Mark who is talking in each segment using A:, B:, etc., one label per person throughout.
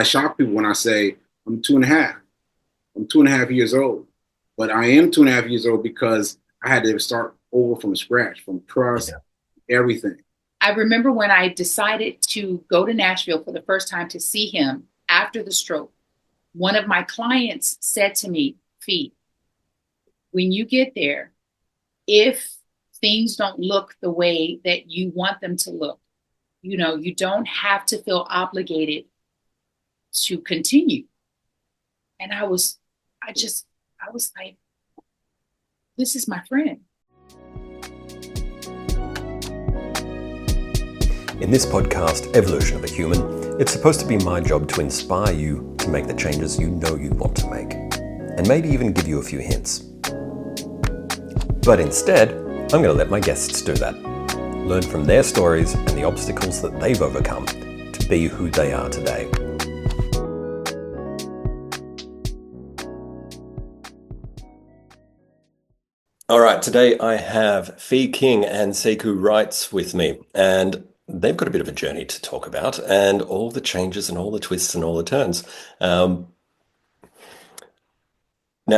A: I shock people when I say I'm 2.5. I'm 2.5 years old, but I am 2.5 years old because I had to start over from scratch, from trust,
B: Yeah.
A: everything.
C: I remember when I decided to go to Nashville for the first time to see him after the stroke, one of my clients said to me, Fee, when you get there, if things don't look the way that you want them to look, you don't have to feel obligated to continue. And I was like, this is my friend.
B: In this podcast, Evolution of a Human, it's supposed to be my job to inspire you to make the changes you know you want to make, and maybe even give you a few hints. But instead, I'm going to let my guests do that. Learn from their stories and the obstacles that they've overcome to be who they are today. All right, today I have Fee King and Sekou Wrights with me, and they've got a bit of a journey to talk about, and all the changes and all the twists and all the turns. Now,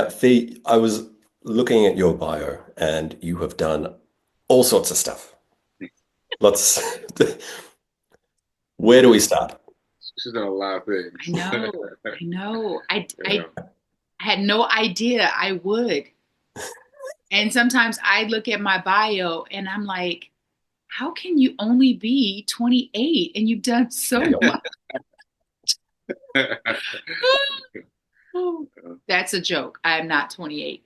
B: Fee, I was looking at your bio, and you have done all sorts of stuff. Let's. Where do we start?
A: She's done a lot of things.
C: I know, I know.
A: Yeah.
C: I had no idea I would. And sometimes I look at my bio and I'm like, how can you only be 28 and you've done so much? That's a joke. I'm not 28.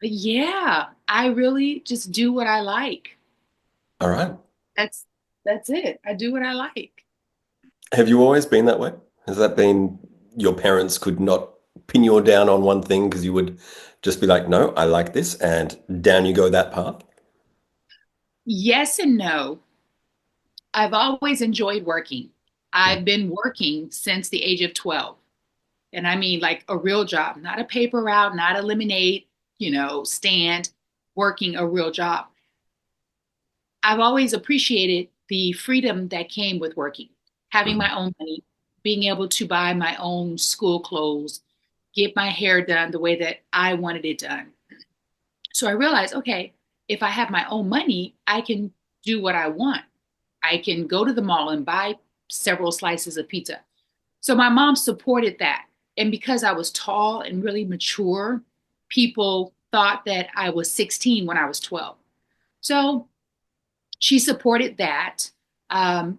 C: But yeah, I really just do what I like.
B: All right.
C: That's that's it. I do what I like.
B: Have you always been that way? Has that been your parents could not pin you down on one thing because you would just be like, no, I like this, and down you go that path?
C: Yes and no. I've always enjoyed working.
B: Mm.
C: I've been working since the age of 12. And I mean like a real job, not a paper route, not a lemonade, stand, working a real job. I've always appreciated the freedom that came with working, having
B: Mm.
C: my own money, being able to buy my own school clothes, get my hair done the way that I wanted it done. So I realized, okay, if I have my own money, I can do what I want. I can go to the mall and buy several slices of pizza. So my mom supported that. And because I was tall and really mature, people thought that I was 16 when I was 12. So she supported that.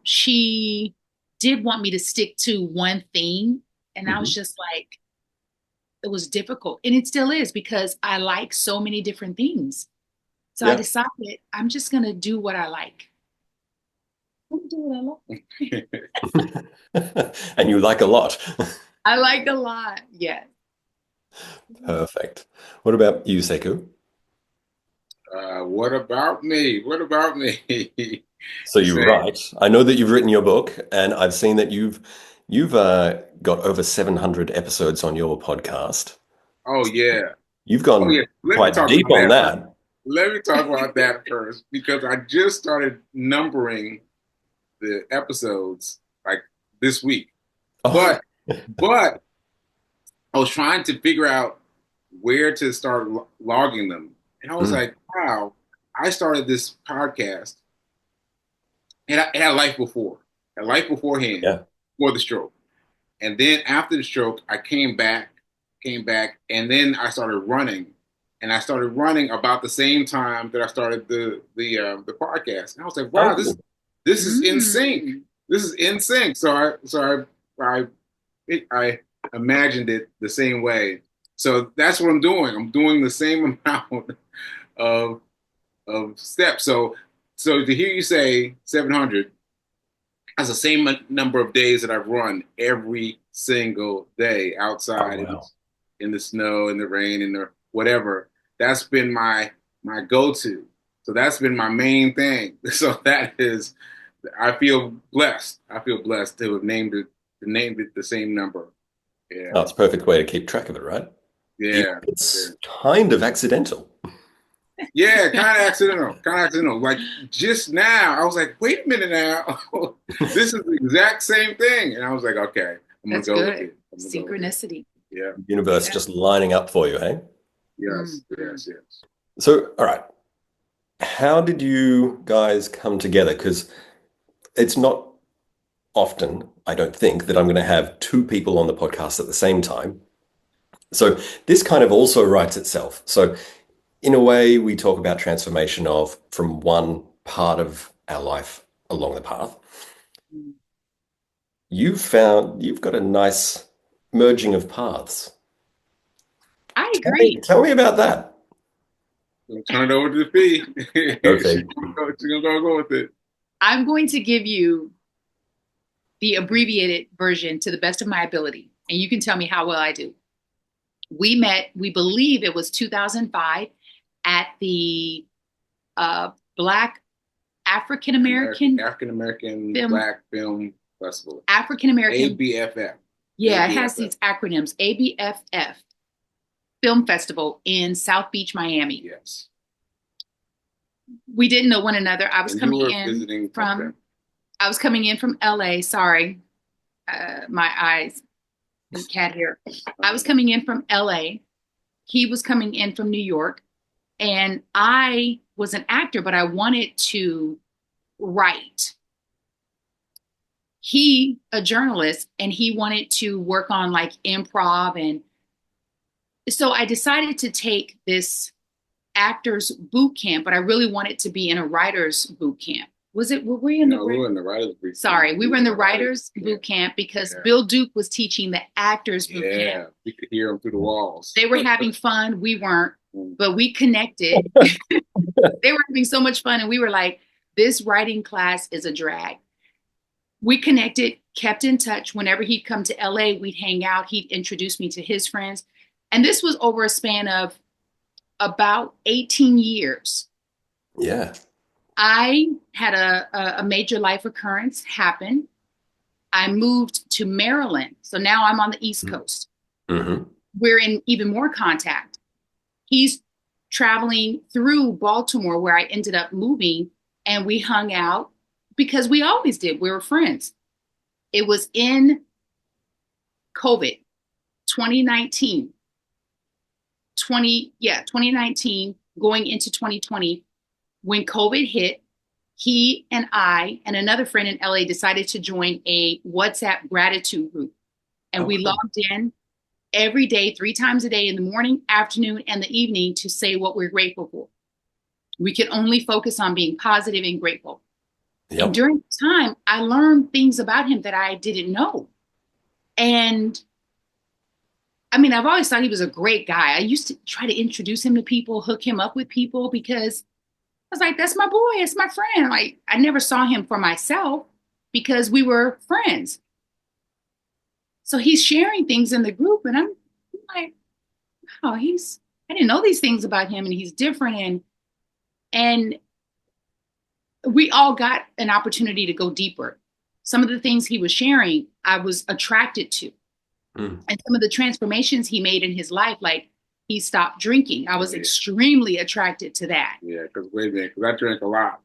C: She did want me to stick to one thing. And I was
B: Mhm.
C: just like, it was difficult. And it still is because I like so many different things. So I
B: Yeah.
C: decided I'm just going to do what I like. I'm gonna do what I like.
B: And you like a lot.
C: I like a lot. Yes.
B: Perfect. What about you, Sekou?
A: What about me? What about me?
B: So
A: You
B: you
A: say,
B: write. I know that you've written your book, and I've seen that you've got over 700 episodes on your podcast.
A: oh yeah,
B: You've
A: oh yeah.
B: gone
A: Let me
B: quite
A: talk
B: deep
A: about
B: on
A: that first.
B: that.
A: Let me talk about that first because I just started numbering the episodes like this week.
B: Oh,
A: But but I was trying to figure out where to start logging them, and I was
B: mm,
A: like, wow, I started this podcast and I had a life before, a life beforehand,
B: yeah.
A: before the stroke. And then after the stroke, I came back, and then I started running. And I started running about the same time that I started the podcast. And I was like,
B: Oh,
A: wow, this
B: cool.
A: this is in sync.
C: Mm.
A: This is in sync. I imagined it the same way. So that's what I'm doing. I'm doing the same amount of steps. So to hear you say 700, that's the same number of days that I've run every single day
B: Oh,
A: outside
B: wow.
A: in the snow, in the rain, in the whatever. That's been my go-to. So that's been my main thing. So that is, I feel blessed. I feel blessed to have named it the same number. Yeah,
B: Oh, it's a perfect way to keep track of it, right? Even
A: yeah,
B: if
A: yeah.
B: it's kind of accidental.
A: Yeah, kind of accidental. Kind of accidental. Like just now, I was like, wait a minute now. This is the exact same thing. And I was like, okay. I'm gonna
C: That's
A: go with
C: good.
A: it. I'm gonna go with it.
C: Synchronicity.
A: Yeah.
B: Universe
C: Yeah.
B: just lining up for you, hey?
A: Yes.
C: Mm-hmm.
A: Yes. Yes.
B: So, all right. How did you guys come together? Because it's not often, I don't think, that I'm going to have two people on the podcast at the same time. So this kind of also writes itself. So in a way, we talk about transformation of from one part of our life along the path. You've got a nice merging of paths.
C: I
B: Tell me,
C: agree.
B: tell me about that.
A: I'll turn it over to the fee.
B: Okay.
A: She's gonna go with it.
C: I'm going to give you the abbreviated version to the best of my ability, and you can tell me how well I do. We met, we believe it was 2005 at the Black African American
A: Black Film Festival.
C: African American
A: ABFF.
C: Yeah,
A: ABFF.
C: it has these acronyms. ABFF Film Festival in South Beach, Miami.
A: Yes.
C: We didn't know one another. I was
A: And
C: coming
A: you were
C: in
A: visiting
C: from
A: okay.
C: I was coming in from LA. Sorry, my eyes and cat hair. I was coming in from LA. He was coming in from New York, and I was an actor, but I wanted to write. He, a journalist, and he wanted to work on like improv, and so I decided to take this actors boot camp, but I really wanted to be in a writer's boot camp. Were we in
A: No, we were in the writers boot camp.
C: Sorry, we were in the writers boot camp because Bill Duke was teaching the actors boot camp.
A: Yeah, we could hear them through the walls.
C: They were having fun. We weren't, but we connected. They were having so much fun, and we were like, this writing class is a drag. We connected, kept in touch. Whenever he'd come to LA, we'd hang out. He'd introduce me to his friends. And this was over a span of about 18 years.
B: Yeah.
C: I had a major life occurrence happen. I moved to Maryland. So now I'm on the East Coast.
B: Mm-hmm.
C: We're in even more contact. He's traveling through Baltimore, where I ended up moving, and we hung out because we always did. We were friends. It was in COVID, 2019. 2019 going into 2020, when COVID hit, he and I and another friend in LA decided to join a WhatsApp gratitude group. And we logged in every day, 3 times a day, in the morning, afternoon, and the evening, to say what we're grateful for. We could only focus on being positive and grateful. Yep. And during the time, I learned things about him that I didn't know. And I mean, I've always thought he was a great guy. I used to try to introduce him to people, hook him up with people, because I was like, that's my boy, it's my friend. Like, I never saw him for myself because we were friends. So he's sharing things in the group, and I'm like, wow, I didn't know these things about him, and he's different. And we all got an opportunity to go deeper. Some of the things he was sharing, I was attracted to. And some of the transformations he made in his life, like he stopped drinking. I was extremely attracted to that.
A: Yeah, because wait a minute, because I drank a lot.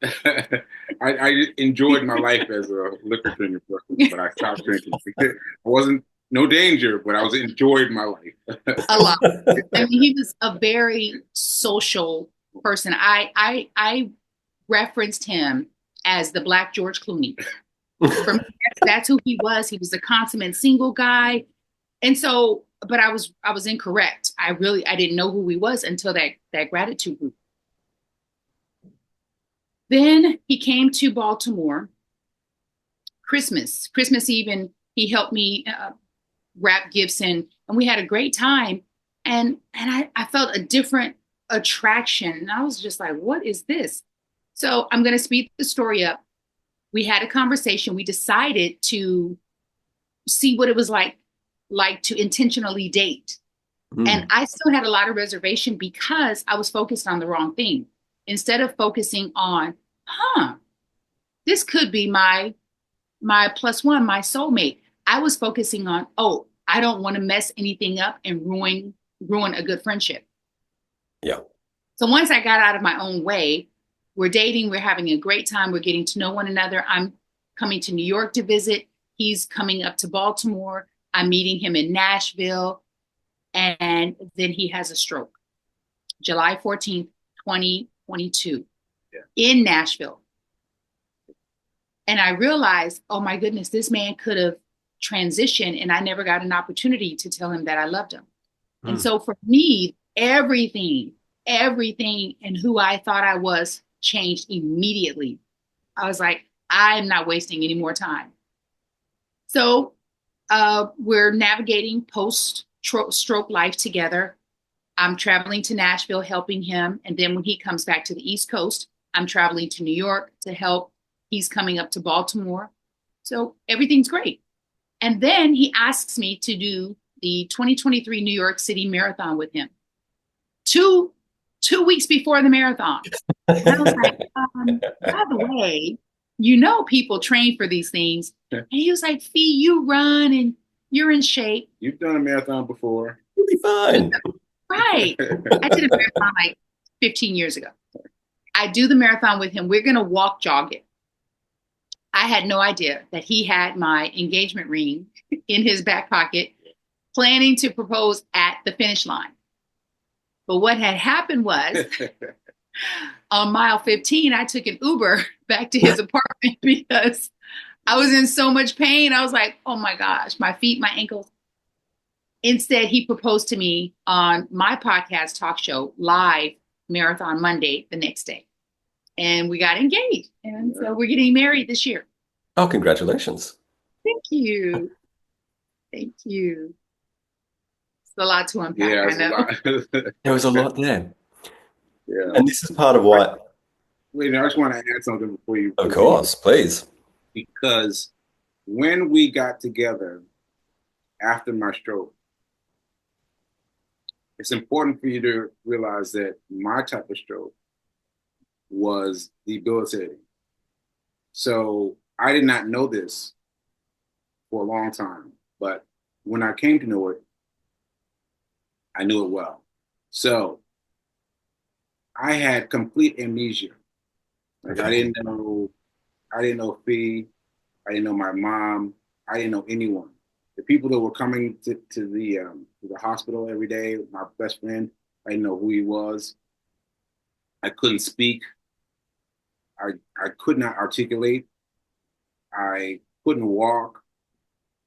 A: I enjoyed my life as a liquor drinking person, but I stopped drinking. I wasn't no danger, but I was enjoyed my life
C: a lot. I mean, he was a very social person. I referenced him as the Black George Clooney. For me, that's who he was. He was a consummate single guy. And so, but I was incorrect. I didn't know who he was until that gratitude group. Then he came to Baltimore, Christmas Eve, and he helped me wrap gifts in, and we had a great time. And I felt a different attraction. And I was just like, what is this? So I'm going to speed the story up. We had a conversation. We decided to see what it was like to intentionally date. And I still had a lot of reservation because I was focused on the wrong thing. Instead of focusing on, this could be my plus one, my soulmate, I was focusing on, I don't want to mess anything up and ruin a good friendship.
B: Yeah.
C: So once I got out of my own way, we're dating, we're having a great time, we're getting to know one another. I'm coming to New York to visit. He's coming up to Baltimore. I'm meeting him in Nashville, and then he has a stroke. July 14th, 2022, in Nashville. And I realized, oh my goodness, this man could have transitioned, and I never got an opportunity to tell him that I loved him. And so for me, everything and who I thought I was changed immediately. I was like, I'm not wasting any more time. So we're navigating post-stroke life together. I'm traveling to Nashville, helping him. And then when he comes back to the East Coast, I'm traveling to New York to help. He's coming up to Baltimore. So everything's great. And then he asks me to do the 2023 New York City Marathon with him. Two weeks before the marathon. And I was like, by the way, people train for these things. And he was like, Fee, you run and you're in shape.
A: You've done a marathon before.
B: You'll be fine.
C: Right. I did a marathon like 15 years ago. I do the marathon with him. We're going to jog it. I had no idea that he had my engagement ring in his back pocket, planning to propose at the finish line. But what had happened was on mile 15, I took an Uber back to his apartment because I was in so much pain. I was like, oh my gosh, my feet, my ankles. Instead, he proposed to me on my podcast talk show, live Marathon Monday, the next day. And we got engaged. And so we're getting married this year.
B: Oh, congratulations.
C: Thank you. Thank you. It's a lot to unpack,
A: Yeah,
C: I know.
B: There was a lot there.
A: Yeah.
B: And this is part of why.
A: Wait, I just want to add something before you.
B: Of course, please.
A: Because when we got together after my stroke, it's important for you to realize that my type of stroke was debilitating. So I did not know this for a long time, but when I came to know it, I knew it well. So I had complete amnesia. Like I didn't know Fee, I didn't know my mom, I didn't know anyone. The people that were coming to the hospital every day, my best friend, I didn't know who he was. I couldn't speak. I could not articulate. I couldn't walk.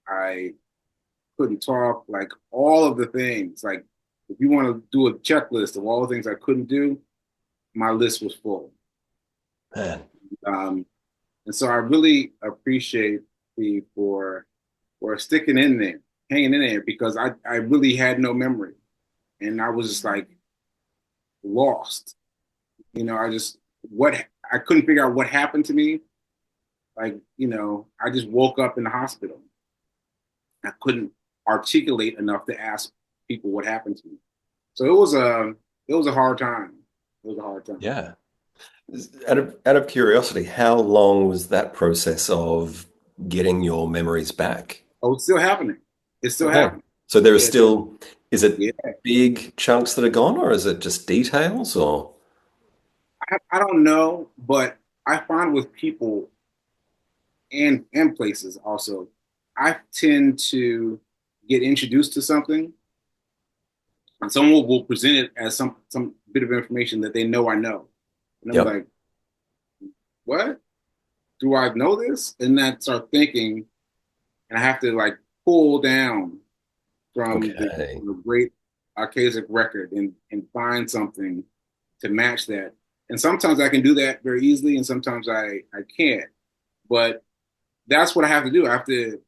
A: I couldn't talk. Like all of the things. Like if you want to do a checklist of all the things I couldn't do, my list was full.
B: Man.
A: And so I really appreciate you for sticking in there, hanging in there, because I really had no memory. And I was just like lost. I couldn't figure out what happened to me. Like, I just woke up in the hospital. I couldn't articulate enough to ask people what happened to me. So it was a hard time. It was a hard time.
B: Yeah. Out of curiosity, how long was that process of getting your memories back?
A: Oh, it's still happening. It's still happening.
B: So there is still, is it big chunks that are gone, or is it just details, or?
A: I don't know, but I find with people and places also, I tend to get introduced to something, and someone will present it as some bit of information that they know I know. And I'm like, what? Do I know this? And then I start thinking, and I have to like pull down from the great archaic record and find something to match that. And sometimes I can do that very easily, and sometimes I can't. But that's what I have to do. I have to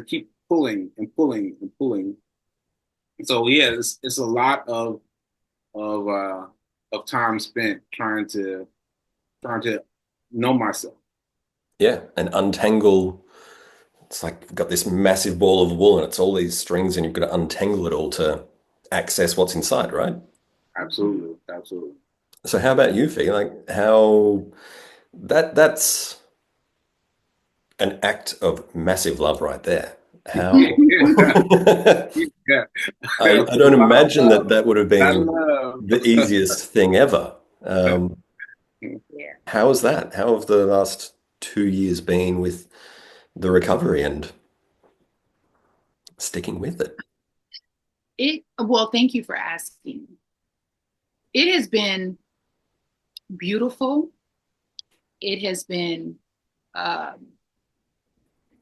A: keep pulling and pulling and pulling. So yeah, it's a lot of time spent trying to know myself.
B: Yeah, and untangle. It's like you've got this massive ball of wool and it's all these strings, and you've got to untangle it all to access what's inside, right?
A: Absolutely, absolutely.
B: So how about you, Fee? Like how that's an act of massive love right there. How
A: Yeah.
B: I don't imagine that would have been the easiest thing ever. How is that? How have the last 2 years been with the recovery and sticking with it?
C: Well, thank you for asking. It has been beautiful. It has been um,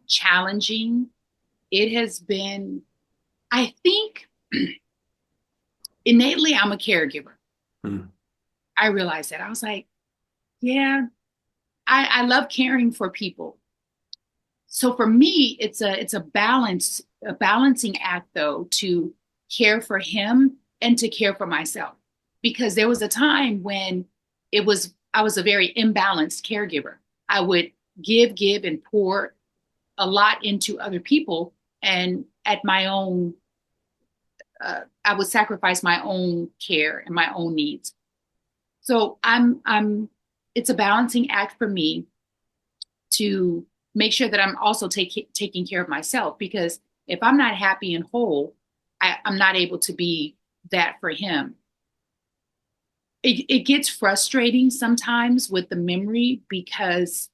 C: challenging. It has been, I think, innately, I'm a caregiver.
B: Mm.
C: I realized that. I was like, yeah, I love caring for people. So for me, it's a balancing act though, to care for him and to care for myself. Because there was a time when I was a very imbalanced caregiver. I would give and pour a lot into other people, and at my own I would sacrifice my own care and my own needs. So I'm it's a balancing act for me to make sure that I'm also taking care of myself, because if I'm not happy and whole, I'm not able to be that for him. It gets frustrating sometimes with the memory, because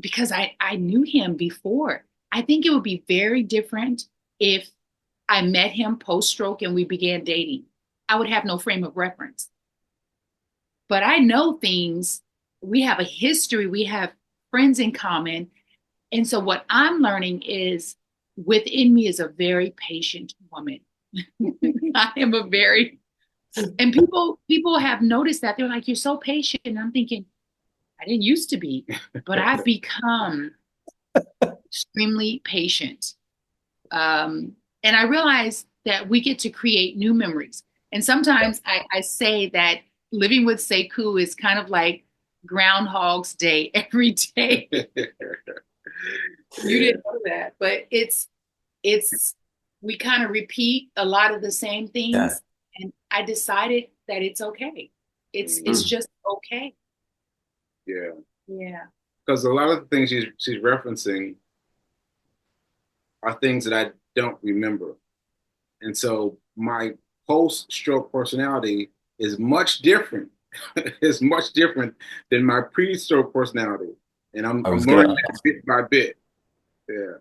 C: I knew him before. I think it would be very different if I met him post stroke and we began dating. I would have no frame of reference. But I know things. We have a history, we have friends in common. And so what I'm learning is, within me is a very patient woman. I am a very, and people have noticed that. They're like, you're so patient. And I'm thinking, I didn't used to be, but I've become extremely patient. And I realize that we get to create new memories. And sometimes I say that living with Sekou is kind of like Groundhog's Day every day. You didn't know that, but it's we kind of repeat a lot of the same
B: Yeah.
C: things. And I decided that it's okay. It's just okay.
A: Yeah.
C: Yeah.
A: Because a lot of the things she's referencing are things that I don't remember. And so my post-stroke personality is much different. It's much different than my pre-stroke personality. And I'm
B: I was going
A: learning
B: to
A: that
B: ask.
A: bit by bit. Yeah.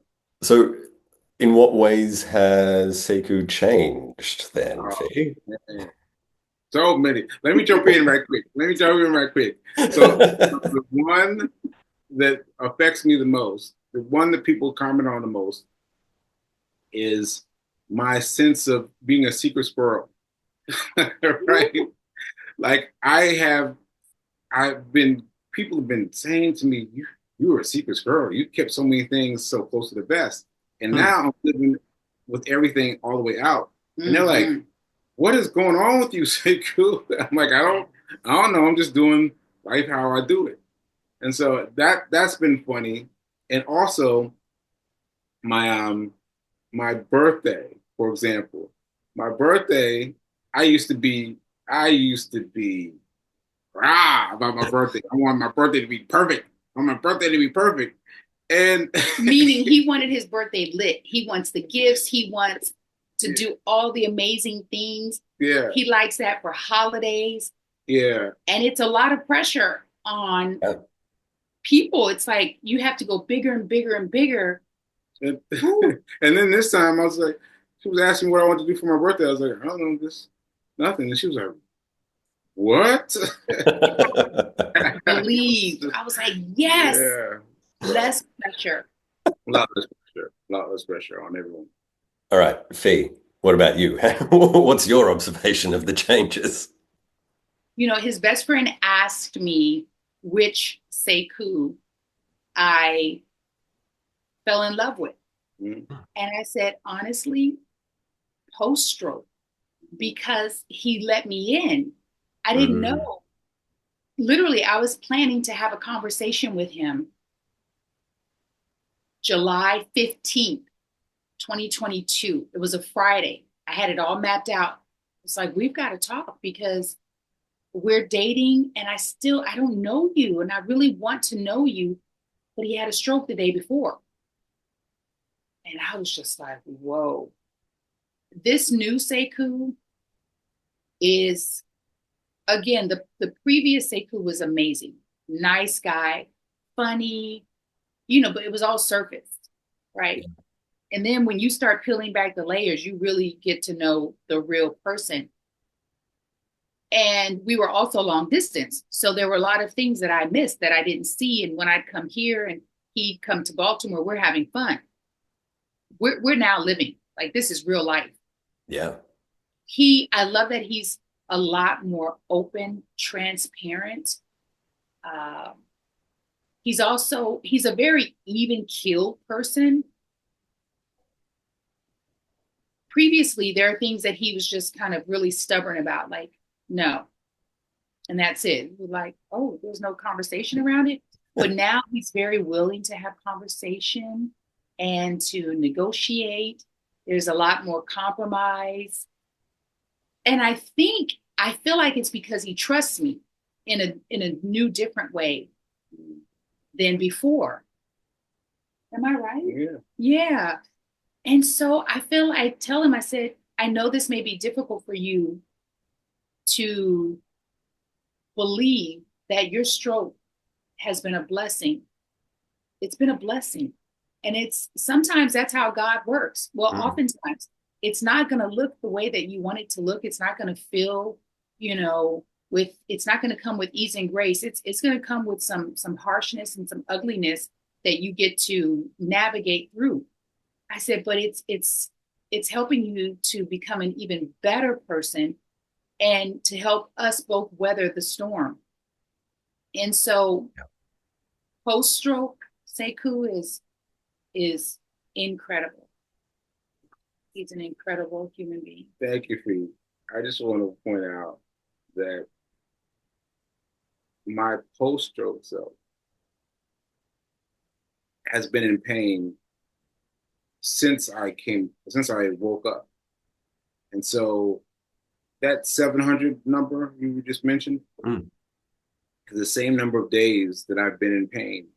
B: So, in what ways has Sekou changed then,
A: Oh,
B: Fee?
A: man. So many. Let me jump in right quick. So the one that affects me the most, the one that people comment on the most, is my sense of being a secret squirrel. Right? Like I've been, people have been saying to me, you were a secret squirrel. You kept so many things so close to the vest. And
B: Hmm.
A: now I'm living with everything all the way out. And they're like, what is going on with you, Sekou? I'm like, I don't know. I'm just doing life how I do it. And so that's been funny. And also my my birthday, for example. My birthday, I used to be I used to be rah about my birthday. I want my birthday to be perfect. I want my birthday to be perfect. And
C: Meaning he wanted his birthday lit. He wants the gifts. He wants to
A: yeah,
C: do all the amazing things.
A: yeah,
C: He likes that for holidays.
A: yeah.
C: And it's a lot of pressure on
B: Yeah.
C: people. It's like you have to go bigger and bigger and bigger.
A: And, and then this time I was like, she was asking what I wanted to do for my birthday. I was like, I don't know, this nothing. And she was like, what?
C: Believe. I was like, yes,
A: Yeah.
C: less pressure.
A: A lot less pressure. A lot less pressure on everyone.
B: All right, Fee, what about you? What's your observation of the changes?
C: His best friend asked me which Sekou I fell in love with.
A: Mm-hmm.
C: And I said, honestly, post stroke, because he let me in. I didn't
B: Mm.
C: know. Literally, I was planning to have a conversation with him July 15th, 2022. It was a Friday. I had it all mapped out. It's like, we've got to talk because we're dating and I don't know you and I really want to know you. But he had a stroke the day before. And I was just like, whoa. This new Sekou is, again, the previous Sekou was amazing. Nice guy, funny, but it was all surface, right? And then when you start peeling back the layers, you really get to know the real person. And we were also long distance. So there were a lot of things that I missed that I didn't see. And when I'd come here and he'd come to Baltimore, we're having fun. We're now living. Like, this is real life.
B: Yeah.
C: I love that he's a lot more open, transparent. He's a very even keeled person. Previously, there are things that he was just kind of really stubborn about, like, no. And that's it. We're like, oh, there's no conversation around it. But now he's very willing to have conversation and to negotiate. There's a lot more compromise. And I feel like it's because he trusts me in a new, different way than before. Am I right?
A: Yeah.
C: Yeah. And so I tell him, I said, I know this may be difficult for you to believe that your stroke has been a blessing. It's been a blessing. And sometimes that's how God works. Well, oftentimes it's not going to look the way that you want it to look. It's not going to feel, it's not going to come with ease and grace. It's going to come with some harshness and some ugliness that you get to navigate through. I said, but it's helping you to become an even better person and to help us both weather the storm. And so post-stroke, Sekou is incredible. He's an incredible human being.
A: Thank you, Fee. I just want to point out that my post-stroke self has been in pain since I woke up. And so that 700 number you just mentioned is the same number of days that I've been in pain.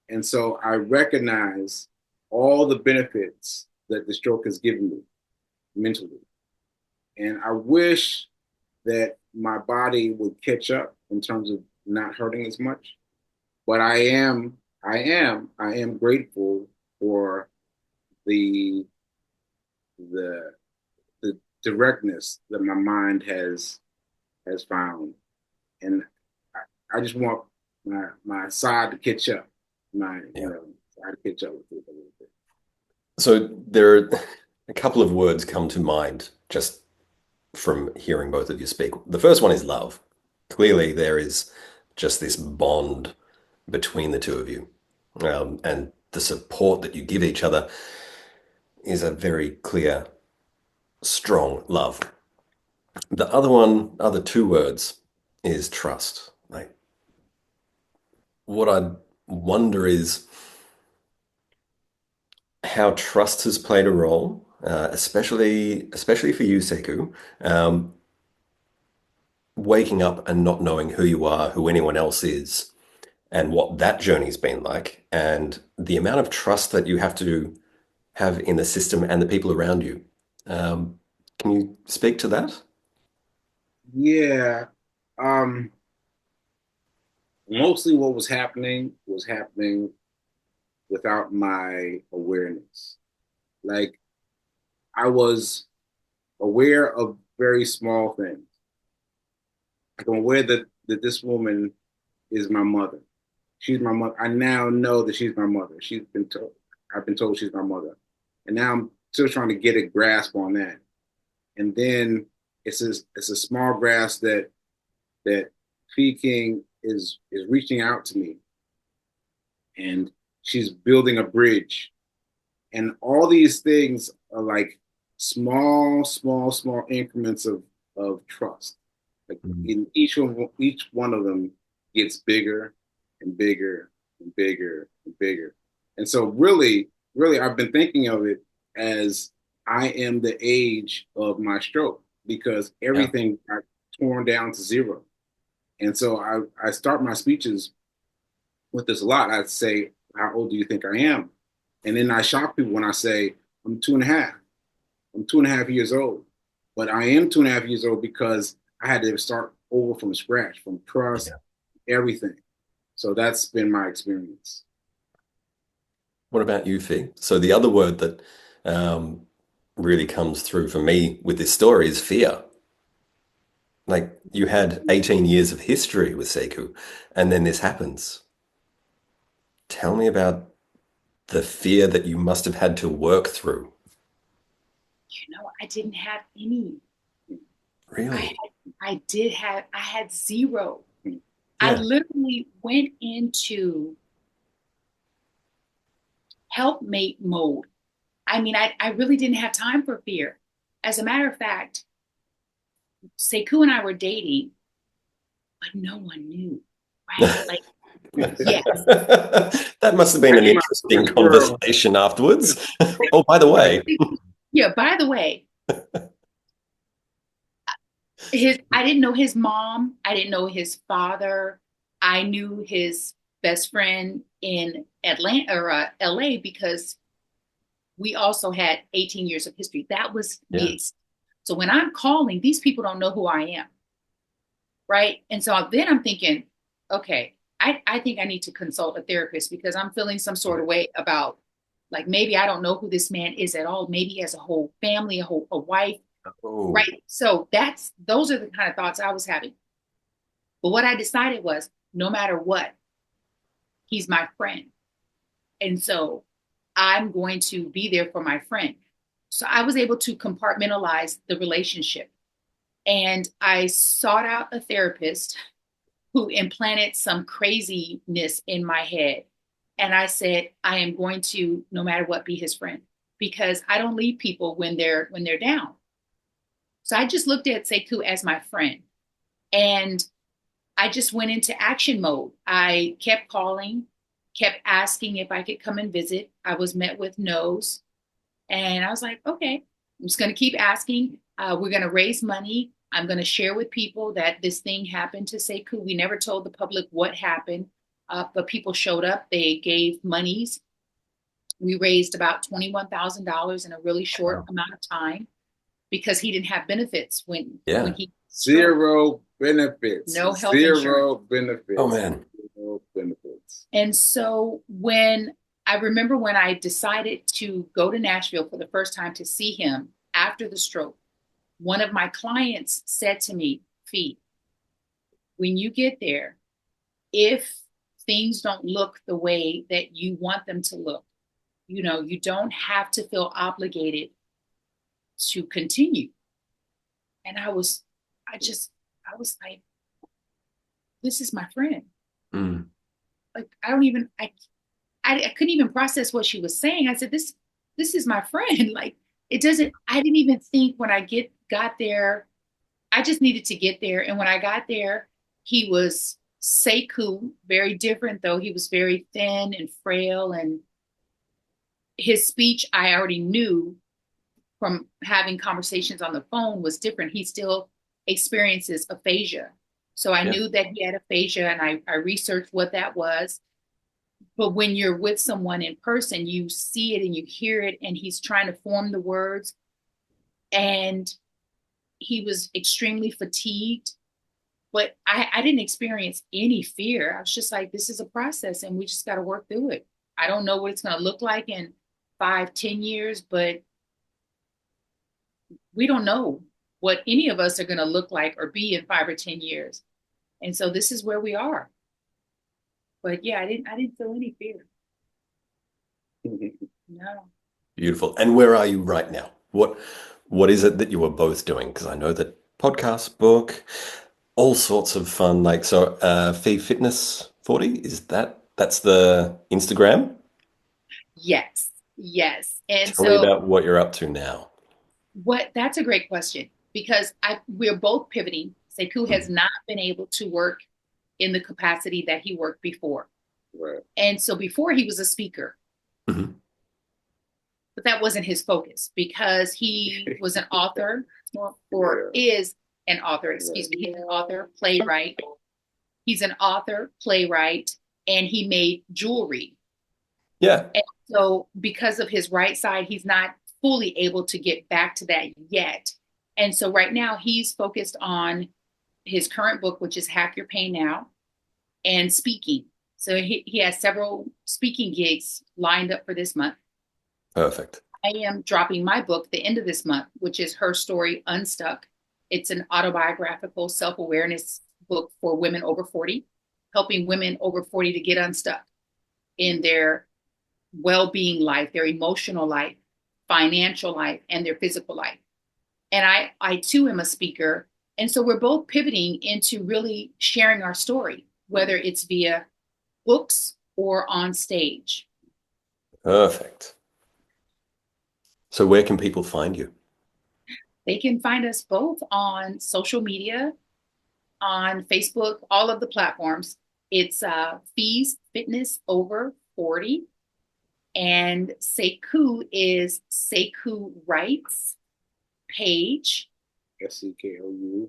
A: And so I recognize all the benefits that the stroke has given me mentally. And I wish that my body would catch up in terms of not hurting as much. But I am grateful for the directness that my mind has found. And I just want my side to catch up. Side to catch up with it a little bit.
B: So there are a couple of words come to mind just from hearing both of you speak. The first one is love. Clearly, there is just this bond between the two of you. And the support that you give each other is a very clear, strong love. The other two words is trust. Like, what I wonder is how trust has played a role, especially for you, Sekou, waking up and not knowing who you are, who anyone else is, and what that journey's been like, and the amount of trust that you have to have in the system and the people around you. Can you speak to that?
A: Yeah. Mostly what was happening without my awareness. Like, I was aware of very small things. Like, I'm aware that this woman is my mother. She's my mother. I now know that she's my mother. I've been told she's my mother. And now I'm still trying to get a grasp on that. And then it's a small grasp that Fee King is reaching out to me. And she's building a bridge. And all these things are like small increments of trust. Like, in each one of them gets bigger and bigger and bigger and bigger. And so really, I've been thinking of it as I am the age of my stroke, because everything got torn down to zero. And so I start my speeches with this a lot. I'd say, how old do you think I am? And then I shock people when I say, I'm 2.5. I'm 2.5 years old. But I am 2.5 years old because I had to start over from scratch, from trust, everything. So that's been my experience.
B: What about you, Fee? So the other word that um, really comes through for me with this story is fear. Like you had 18 years of history with Sekou, and then this happens. Tell me about the fear that you must have had to work through.
C: I didn't have any. I
B: Really?
C: had, I had zero. I
B: Yeah.
C: literally went into helpmate mode. I mean, I really didn't have time for fear. As a matter of fact, Sekou and I were dating, but no one knew, right? Like, yes,
B: That must have been an
A: You my
B: interesting
A: squirrel.
B: conversation afterwards. Oh, by the way,
C: yeah. By the way, I didn't know his mom. I didn't know his father. I knew his best friend in Atlanta or LA because we also had 18 years of history. That was
B: yeah.
C: so when I'm calling, these people don't know who I am, right? And so then I'm thinking, okay, I think I need to consult a therapist because I'm feeling some sort of way about like maybe I don't know who this man is at all. Maybe he has a whole family, a wife,
B: Oh,
C: right? So those are the kind of thoughts I was having. But what I decided was no matter what, he's my friend. And so I'm going to be there for my friend. So I was able to compartmentalize the relationship. And I sought out a therapist who implanted some craziness in my head. And I said, I am going to, no matter what, be his friend because I don't leave people when they're down. So I just looked at Sekou as my friend. And I just went into action mode. I kept calling, kept asking if I could come and visit. I was met with no's. And I was like, okay, I'm just going to keep asking. We're going to raise money. I'm going to share with people that this thing happened to Sekou. We never told the public what happened, but people showed up. They gave monies. We raised about $21,000 in a really short
B: wow.
C: amount of time because he didn't have benefits when
B: Yeah.
C: he stroked.
A: Zero benefits.
C: No health insurance.
A: Zero
B: Oh
A: benefits.
B: man.
A: Zero benefits.
C: And so when I remember when I decided to go to Nashville for the first time to see him after the stroke, one of my clients said to me, Fee, when you get there, if things don't look the way that you want them to look, you don't have to feel obligated to continue. And I was like, this is my friend.
B: Mm.
C: Like, I couldn't even process what she was saying. I said, this is my friend. Like, I didn't even think when got there, I just needed to get there. And when I got there, he was Sekou, very different though. He was very thin and frail. And his speech, I already knew from having conversations on the phone was different. He still experiences aphasia. So I
B: Yeah.
C: knew that he had aphasia and I researched what that was. But when you're with someone in person, you see it and you hear it, and he's trying to form the words. And he was extremely fatigued, but I didn't experience any fear. I was just like, this is a process and we just got to work through it. I don't know what it's going to look like in 5, 10 years, but we don't know what any of us are going to look like or be in 5 or 10 years. And so this is where we are. But yeah, I didn't feel any fear. No.
B: Beautiful. And where are you right now? What is it that you are both doing? Because I know that podcast, book, all sorts of fun. Like so, Fee Fitness 40 that's the Instagram.
C: Yes. Yes. And
B: Tell me
C: so
B: about what you're up to now.
C: that's a great question because we're both pivoting. Sekou has
B: Mm.
C: not been able to work in the capacity that he worked before.
A: Right.
C: And so before he was a speaker,
B: Mhm.
C: but that wasn't his focus because he was an author or is an author, excuse me, he's an author, playwright. He's an author, playwright, and he made jewelry.
B: Yeah.
C: And so because of his right side, he's not fully able to get back to that yet. And so right now he's focused on his current book, which is Hack Your Pain Now, and speaking. So he has several speaking gigs lined up for this month.
B: Perfect.
C: I am dropping my book the end of this month, which is Her Story Unstuck. It's an autobiographical self-awareness book for women over 40, helping women over 40 to get unstuck in their well-being life, their emotional life, financial life, and their physical life. And I too am a speaker. And so we're both pivoting into really sharing our story, whether it's via books or on stage.
B: Perfect. So where can people find you?
C: They can find us both on social media, on Facebook, all of the platforms. It's Fees Fitness Over 40. And Sekou is Sekou Writes Page.
A: SEKOUWRITES.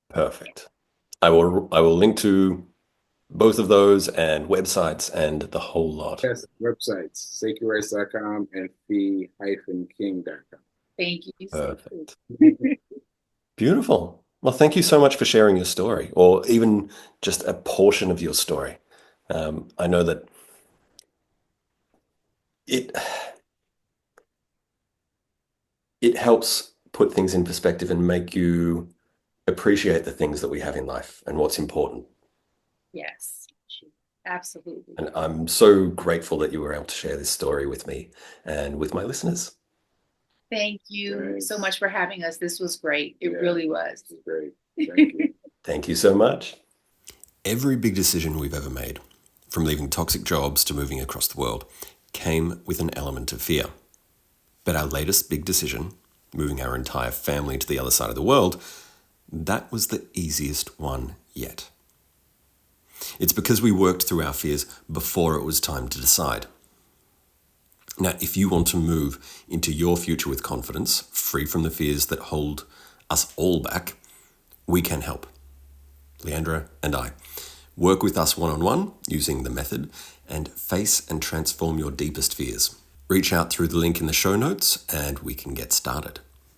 B: Perfect. I will link to both of those and websites and the whole lot.
A: Yes, websites, SekouWrites.com and fee-king.com.
C: Thank you.
B: Perfect. Beautiful. Well, thank you so much for sharing your story, or even just a portion of your story. I know that it helps put things in perspective and make you appreciate the things that we have in life and what's important.
C: Yes, absolutely.
B: And I'm so grateful that you were able to share this story with me and with my listeners.
C: Thank you
A: Thanks.
C: so much for having us. This was great. It really was.
A: This is great. Thank you.
B: Thank you so much. Every big decision we've ever made, from leaving toxic jobs to moving across the world, came with an element of fear. But our latest big decision, moving our entire family to the other side of the world, that was the easiest one yet. It's because we worked through our fears before it was time to decide. Now, if you want to move into your future with confidence, free from the fears that hold us all back, we can help. Leandra and I. Work with us one-on-one using the method and face and transform your deepest fears. Reach out through the link in the show notes and we can get started.